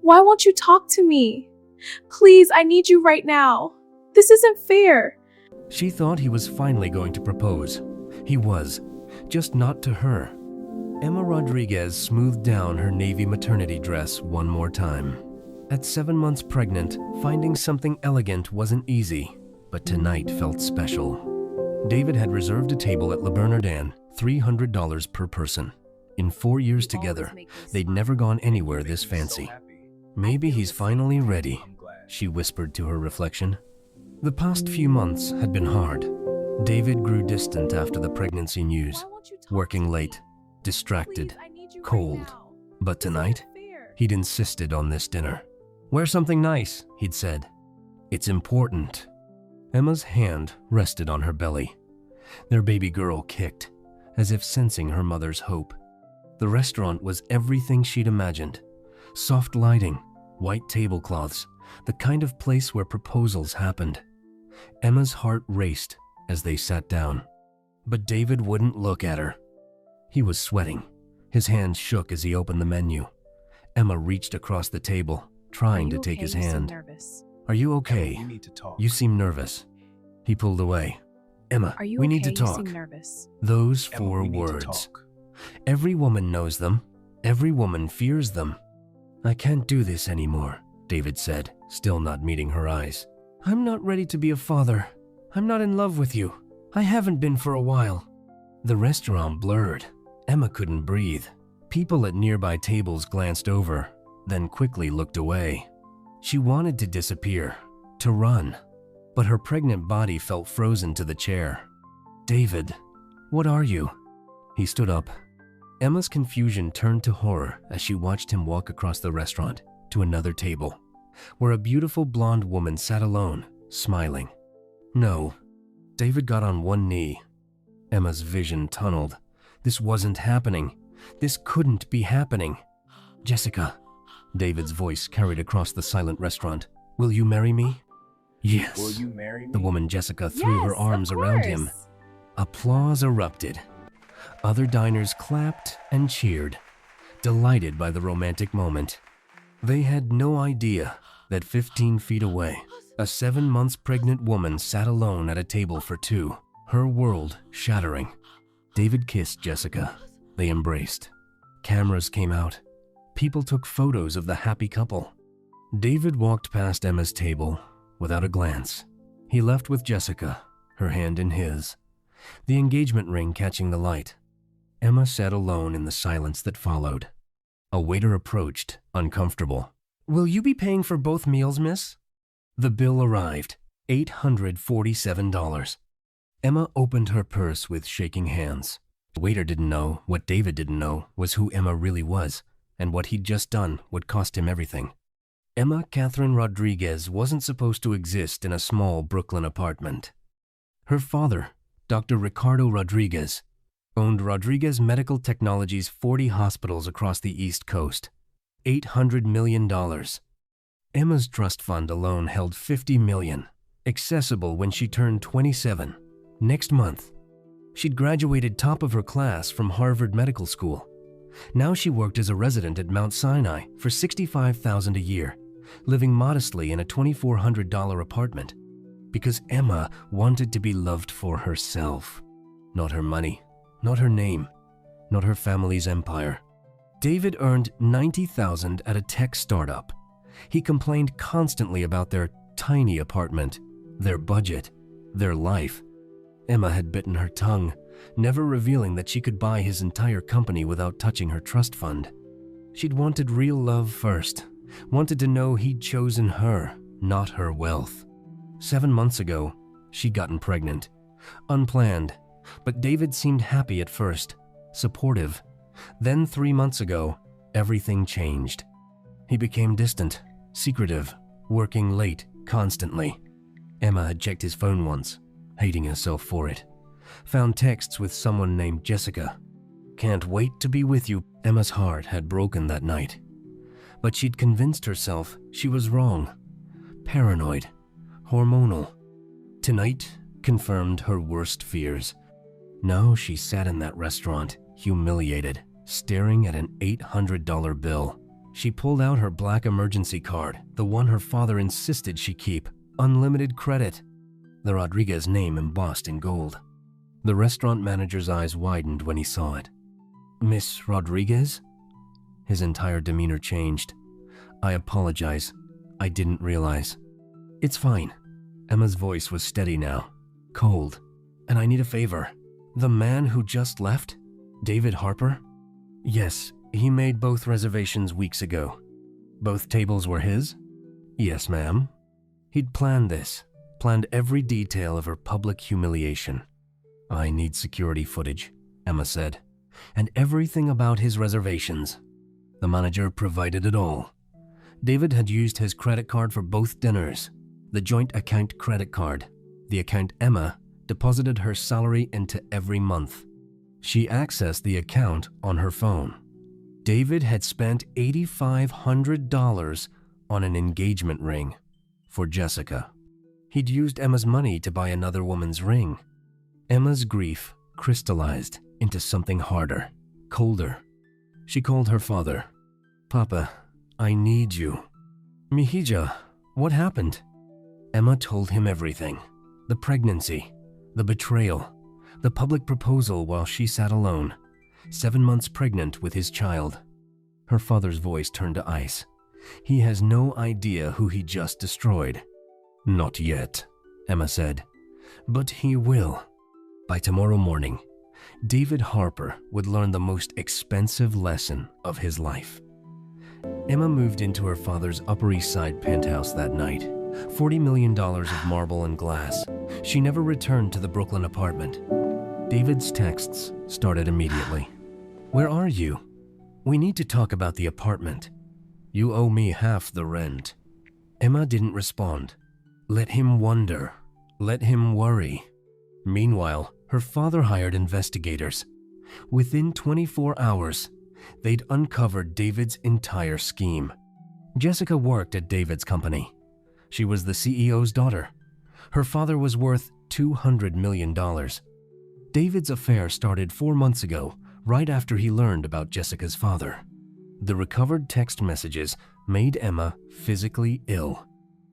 Why won't you talk to me? Please, I need you right now. This isn't fair. She thought he was finally going to propose. He was, just not to her. Emma Rodriguez smoothed down her navy maternity dress one more time. At 7 months pregnant, finding something elegant wasn't easy, but tonight felt special. David had reserved a table at Le Bernardin, $300 per person. In 4 years together, they'd never gone anywhere this fancy. Maybe he's finally ready, she whispered to her reflection. The past few months had been hard. David grew distant after the pregnancy news, working late, distracted, cold. But tonight, he'd insisted on this dinner. Wear something nice, he'd said. It's important. Emma's hand rested on her belly. Their baby girl kicked, as if sensing her mother's hope. The restaurant was everything she'd imagined. Soft lighting, white tablecloths, the kind of place where proposals happened. Emma's heart raced as they sat down. But David wouldn't look at her. He was sweating. His hands shook as he opened the menu. Emma reached across the table, trying to take his hand. Are you okay? We need to talk. You seem nervous. He pulled away. Emma, we need to talk. Those four words. Every woman knows them. Every woman fears them. I can't do this anymore, David said, still not meeting her eyes. I'm not ready to be a father. I'm not in love with you. I haven't been for a while. The restaurant blurred. Emma couldn't breathe. People at nearby tables glanced over, then quickly looked away. She wanted to disappear, to run, but her pregnant body felt frozen to the chair. David, what are you? He stood up. Emma's confusion turned to horror as she watched him walk across the restaurant to another table, where a beautiful blonde woman sat alone, smiling. No. David got on one knee. Emma's vision tunneled. This wasn't happening. This couldn't be happening. Jessica, David's voice carried across the silent restaurant. Will you marry me? Yes. Will you marry me? The woman Jessica threw her arms around him. Applause erupted. Other diners clapped and cheered, delighted by the romantic moment. They had no idea that 15 feet away, a 7 months pregnant woman sat alone at a table for two, her world shattering. David kissed Jessica. They embraced. Cameras came out. People took photos of the happy couple. David walked past Emma's table without a glance. He left with Jessica, her hand in his, the engagement ring catching the light. Emma sat alone in the silence that followed. A waiter approached, uncomfortable. Will you be paying for both meals, miss? The bill arrived, $847. Emma opened her purse with shaking hands. The waiter didn't know what David didn't know was who Emma really was, and what he'd just done would cost him everything. Emma Catherine Rodriguez wasn't supposed to exist in a small Brooklyn apartment. Her father, Dr. Ricardo Rodriguez, owned Rodriguez Medical Technologies' 40 hospitals across the East Coast. $800 million. Emma's trust fund alone held $50 million, accessible when she turned 27, next month. She'd graduated top of her class from Harvard Medical School. Now she worked as a resident at Mount Sinai for $65,000 a year, living modestly in a $2,400 apartment, because Emma wanted to be loved for herself, not her money, not her name, not her family's empire. David earned $90,000 at a tech startup. He complained constantly about their tiny apartment, their budget, their life. Emma had bitten her tongue, never revealing that she could buy his entire company without touching her trust fund. She'd wanted real love first, wanted to know he'd chosen her, not her wealth. 7 months ago, she'd gotten pregnant. Unplanned, but David seemed happy at first, supportive. Then 3 months ago, everything changed. He became distant, secretive, working late, constantly. Emma had checked his phone once, hating herself for it. Found texts with someone named Jessica. Can't wait to be with you. Emma's heart had broken that night. But she'd convinced herself she was wrong. Paranoid, hormonal. Tonight confirmed her worst fears. Now she sat in that restaurant, humiliated, staring at an $800 bill. She pulled out her black emergency card, the one her father insisted she keep. Unlimited credit. The Rodriguez name embossed in gold. The restaurant manager's eyes widened when he saw it. Miss Rodriguez? His entire demeanor changed. I apologize. I didn't realize. It's fine. Emma's voice was steady now, cold. And I need a favor. The man who just left? David Harper? Yes, he made both reservations weeks ago. Both tables were his? Yes, ma'am. He'd planned this, planned every detail of her public humiliation. I need security footage, Emma said, and everything about his reservations. The manager provided it all. David had used his credit card for both dinners, the joint account credit card, the account Emma deposited her salary into every month. She accessed the account on her phone. David had spent $8,500 on an engagement ring for Jessica. He'd used Emma's money to buy another woman's ring. Emma's grief crystallized into something harder, colder. She called her father. Papa, I need you. Mihija, what happened? Emma told him everything. The pregnancy, the betrayal, the public proposal while she sat alone, 7 months pregnant with his child. Her father's voice turned to ice. He has no idea who he just destroyed. Not yet, Emma said. But he will. By tomorrow morning, David Harper would learn the most expensive lesson of his life. Emma moved into her father's Upper East Side penthouse that night. $40 million of marble and glass. She never returned to the Brooklyn apartment. David's texts started immediately. Where are you? We need to talk about the apartment. You owe me half the rent. Emma didn't respond. Let him wonder. Let him worry. Meanwhile, her father hired investigators. Within 24 hours, they'd uncovered David's entire scheme. Jessica worked at David's company. She was the CEO's daughter. Her father was worth $200 million. David's affair started 4 months ago, right after he learned about Jessica's father. The recovered text messages made Emma physically ill.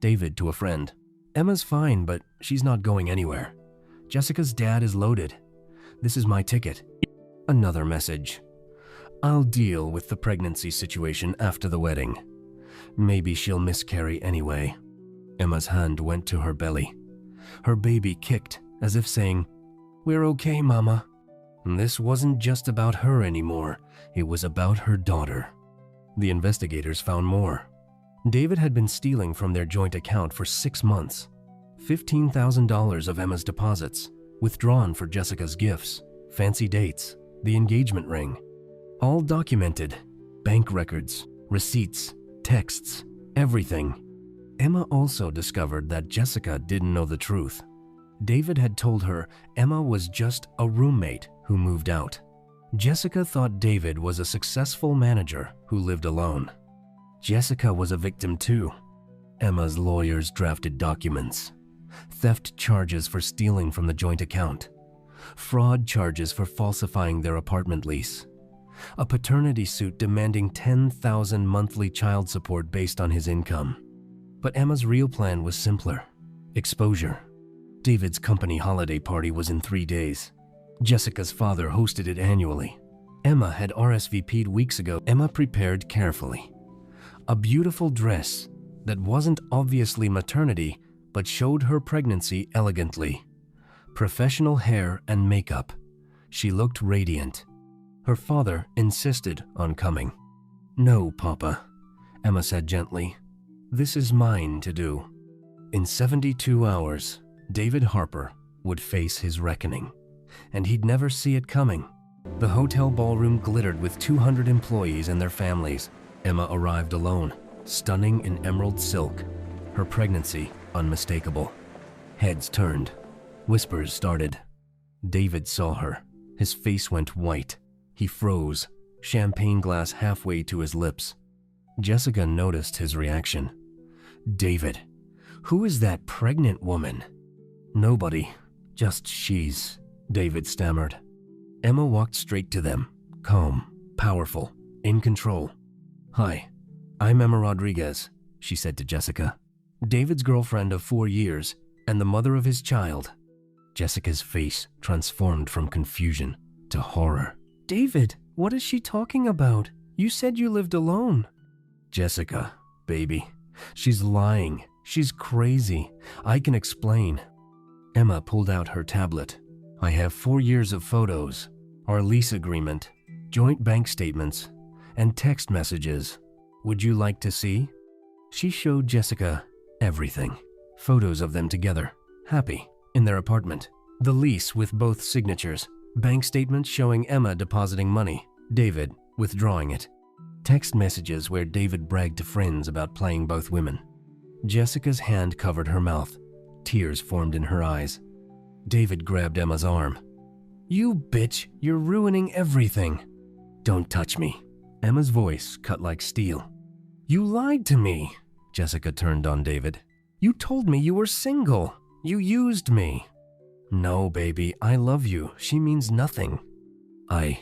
David to a friend. Emma's fine, but she's not going anywhere. Jessica's dad is loaded. This is my ticket. Another message. I'll deal with the pregnancy situation after the wedding. Maybe she'll miscarry anyway. Emma's hand went to her belly. Her baby kicked, as if saying, We're okay, Mama. This wasn't just about her anymore. It was about her daughter. The investigators found more. David had been stealing from their joint account for 6 months. $15,000 of Emma's deposits, withdrawn for Jessica's gifts, fancy dates, the engagement ring. All documented. Bank records, receipts, texts, everything. Emma also discovered that Jessica didn't know the truth. David had told her Emma was just a roommate who moved out. Jessica thought David was a successful manager who lived alone. Jessica was a victim too. Emma's lawyers drafted documents. Theft charges for stealing from the joint account. Fraud charges for falsifying their apartment lease. A paternity suit demanding $10,000 monthly child support based on his income. But Emma's real plan was simpler. Exposure. David's company holiday party was in 3 days. Jessica's father hosted it annually. Emma had RSVP'd weeks ago. Emma prepared carefully. A beautiful dress that wasn't obviously maternity, but showed her pregnancy elegantly. Professional hair and makeup. She looked radiant. Her father insisted on coming. No, Papa, Emma said gently. This is mine to do. In 72 hours, David Harper would face his reckoning, and he'd never see it coming. The hotel ballroom glittered with 200 employees and their families. Emma arrived alone, stunning in emerald silk, her pregnancy unmistakable. Heads turned. Whispers started. David saw her. His face went white. He froze, champagne glass halfway to his lips. Jessica noticed his reaction. David, who is that pregnant woman? Nobody, just she's, David stammered. Emma walked straight to them, calm, powerful, in control. Hi, I'm Emma Rodriguez, she said to Jessica, David's girlfriend of 4 years and the mother of his child. Jessica's face transformed from confusion to horror. David, what is she talking about? You said you lived alone. Jessica, baby, she's lying. She's crazy. I can explain. Emma pulled out her tablet. I have 4 years of photos, our lease agreement, joint bank statements, and text messages. Would you like to see? She showed Jessica everything. Photos of them together, happy, in their apartment. The lease with both signatures. Bank statements showing Emma depositing money, David withdrawing it. Text messages where David bragged to friends about playing both women. Jessica's hand covered her mouth. Tears formed in her eyes. David grabbed Emma's arm. You bitch, you're ruining everything. Don't touch me. Emma's voice cut like steel. You lied to me. Jessica turned on David. You told me you were single. You used me. No, baby, I love you. She means nothing. I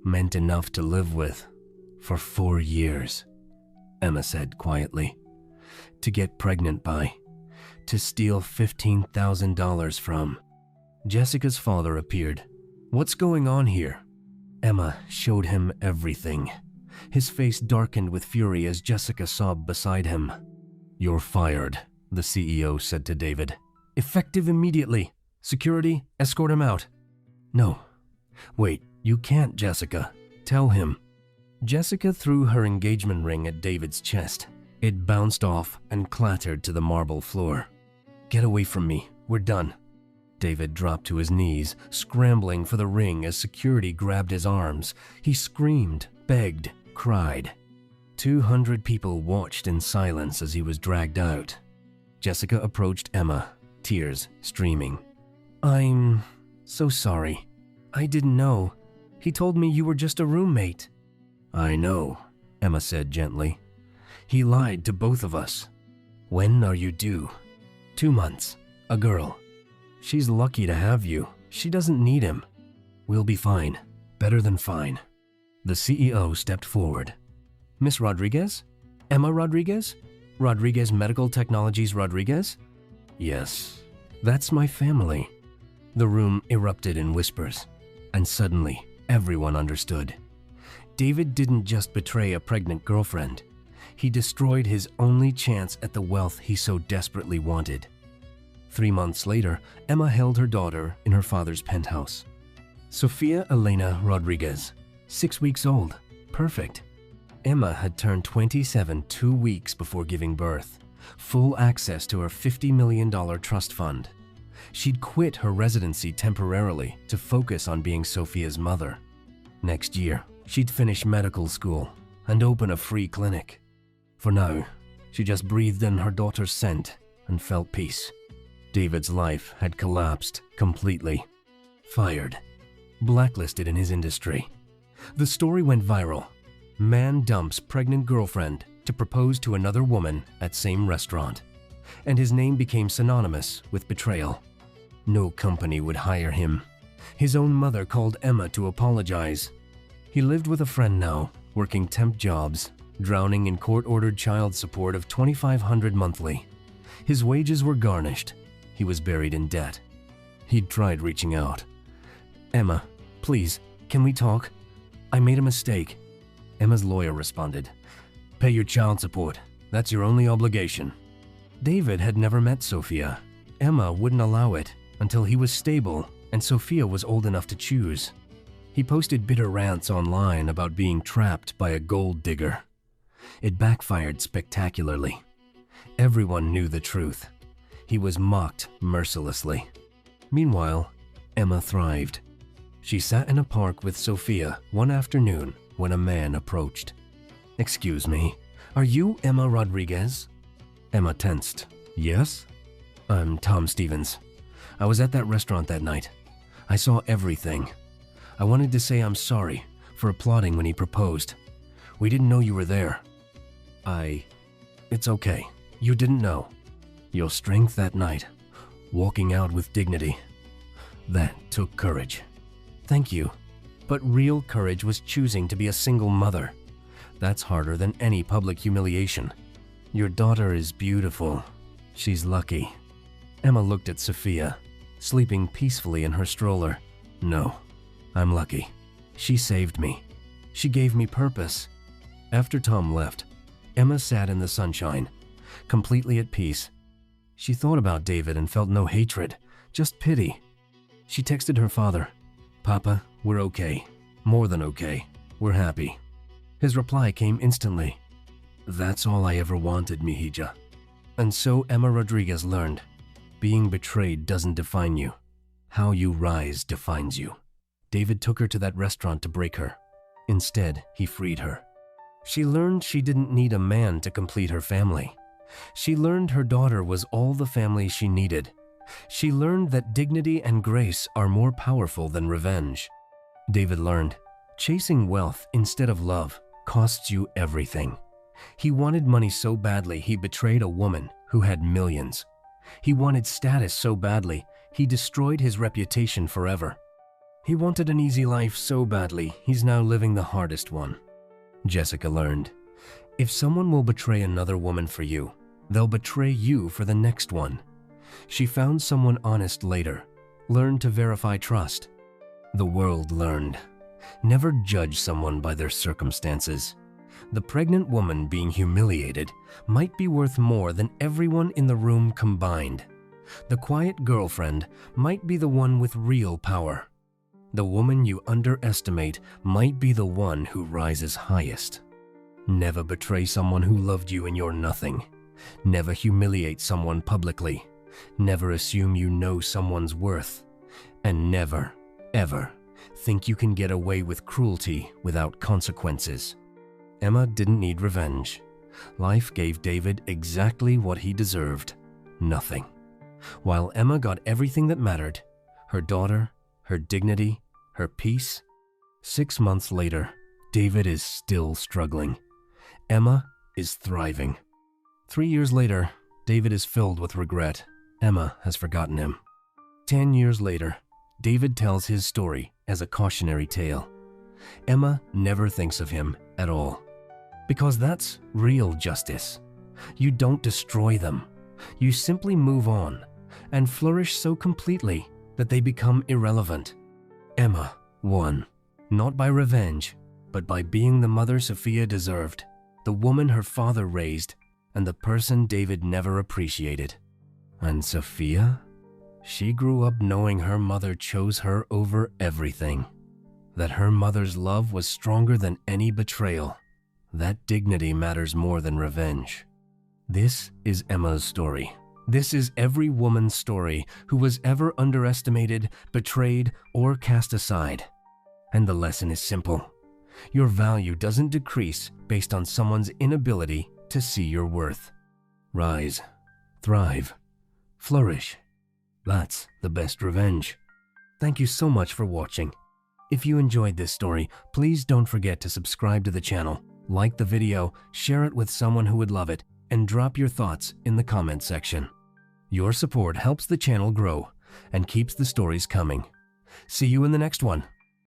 meant enough to live with for 4 years, Emma said quietly. To get pregnant by, to steal $15,000 from. Jessica's father appeared. What's going on here? Emma showed him everything. His face darkened with fury as Jessica sobbed beside him. You're fired, the CEO said to David. Effective immediately. Security, escort him out. No. Wait, you can't, Jessica. Tell him. Jessica threw her engagement ring at David's chest. It bounced off and clattered to the marble floor. Get away from me. We're done. David dropped to his knees, scrambling for the ring as security grabbed his arms. He screamed, begged, cried. 200 people watched in silence as he was dragged out. Jessica approached Emma, tears streaming. I'm so sorry. I didn't know. He told me you were just a roommate. I know, Emma said gently. He lied to both of us. When are you due? 2 months. A girl. She's lucky to have you. She doesn't need him. We'll be fine. Better than fine. The CEO stepped forward. Miss Rodriguez? Emma Rodriguez? Rodriguez Medical Technologies Rodriguez? Yes, that's my family. The room erupted in whispers, and suddenly everyone understood. David didn't just betray a pregnant girlfriend. He destroyed his only chance at the wealth he so desperately wanted. 3 months later, Emma held her daughter in her father's penthouse. Sofia Elena Rodriguez, 6 weeks old, perfect. Emma had turned 27 2 weeks before giving birth, full access to her $50 million trust fund. She'd quit her residency temporarily to focus on being Sofia's mother. Next year, she'd finish medical school and open a free clinic. For now, she just breathed in her daughter's scent and felt peace. David's life had collapsed completely. Fired. Blacklisted in his industry. The story went viral. Man dumps pregnant girlfriend to propose to another woman at same restaurant. And his name became synonymous with betrayal. No company would hire him. His own mother called Emma to apologize. He lived with a friend now, working temp jobs, drowning in court-ordered child support of $2,500 monthly. His wages were garnished. He was buried in debt. He'd tried reaching out. Emma, please, can we talk? I made a mistake. Emma's lawyer responded. Pay your child support. That's your only obligation. David had never met Sofia. Emma wouldn't allow it until he was stable and Sofia was old enough to choose. He posted bitter rants online about being trapped by a gold digger. It backfired spectacularly. Everyone knew the truth. He was mocked mercilessly. Meanwhile, Emma thrived. She sat in a park with Sofia one afternoon when a man approached. Excuse me, are you Emma Rodriguez? Emma tensed. Yes? I'm Tom Stevens. I was at that restaurant that night. I saw everything. I wanted to say I'm sorry for applauding when he proposed. We didn't know you were there. It's okay. You didn't know. Your strength that night, walking out with dignity, that took courage. Thank you. But real courage was choosing to be a single mother. That's harder than any public humiliation. Your daughter is beautiful. She's lucky. Emma looked at Sophia, sleeping peacefully in her stroller. No, I'm lucky. She saved me. She gave me purpose. After Tom left, Emma sat in the sunshine, completely at peace. She thought about David and felt no hatred, just pity. She texted her father, "Papa, we're okay. More than okay. We're happy." His reply came instantly. "That's all I ever wanted, Mihija." And so Emma Rodriguez learned, being betrayed doesn't define you. How you rise defines you. David took her to that restaurant to break her. Instead, he freed her. She learned she didn't need a man to complete her family. She learned her daughter was all the family she needed. She learned that dignity and grace are more powerful than revenge. David learned, chasing wealth instead of love costs you everything. He wanted money so badly he betrayed a woman who had millions. He wanted status so badly he destroyed his reputation forever. He wanted an easy life so badly he's now living the hardest one. Jessica learned, if someone will betray another woman for you, they'll betray you for the next one. She found someone honest later, learned to verify trust. The world learned, never judge someone by their circumstances. The pregnant woman being humiliated might be worth more than everyone in the room combined. The quiet girlfriend might be the one with real power. The woman you underestimate might be the one who rises highest. Never betray someone who loved you and you're nothing. Never humiliate someone publicly. Never assume you know someone's worth. And never, ever think you can get away with cruelty without consequences. Emma didn't need revenge. Life gave David exactly what he deserved, nothing. While Emma got everything that mattered, her daughter, her dignity, her peace. 6 months later, David is still struggling. Emma is thriving. 3 years later, David is filled with regret. Emma has forgotten him. 10 years later, David tells his story as a cautionary tale. Emma never thinks of him at all. Because that's real justice. You don't destroy them. You simply move on and flourish so completely that they become irrelevant. Emma won, not by revenge, but by being the mother Sophia deserved, the woman her father raised, and the person David never appreciated. And Sophia? She grew up knowing her mother chose her over everything, that her mother's love was stronger than any betrayal, that dignity matters more than revenge. This is Emma's story. This is every woman's story who was ever underestimated, betrayed, or cast aside. And the lesson is simple. Your value doesn't decrease based on someone's inability to see your worth. Rise, thrive, flourish. That's the best revenge. Thank you so much for watching. If you enjoyed this story, please don't forget to subscribe to the channel, like the video, share it with someone who would love it, and drop your thoughts in the comment section. Your support helps the channel grow and keeps the stories coming. See you in the next one.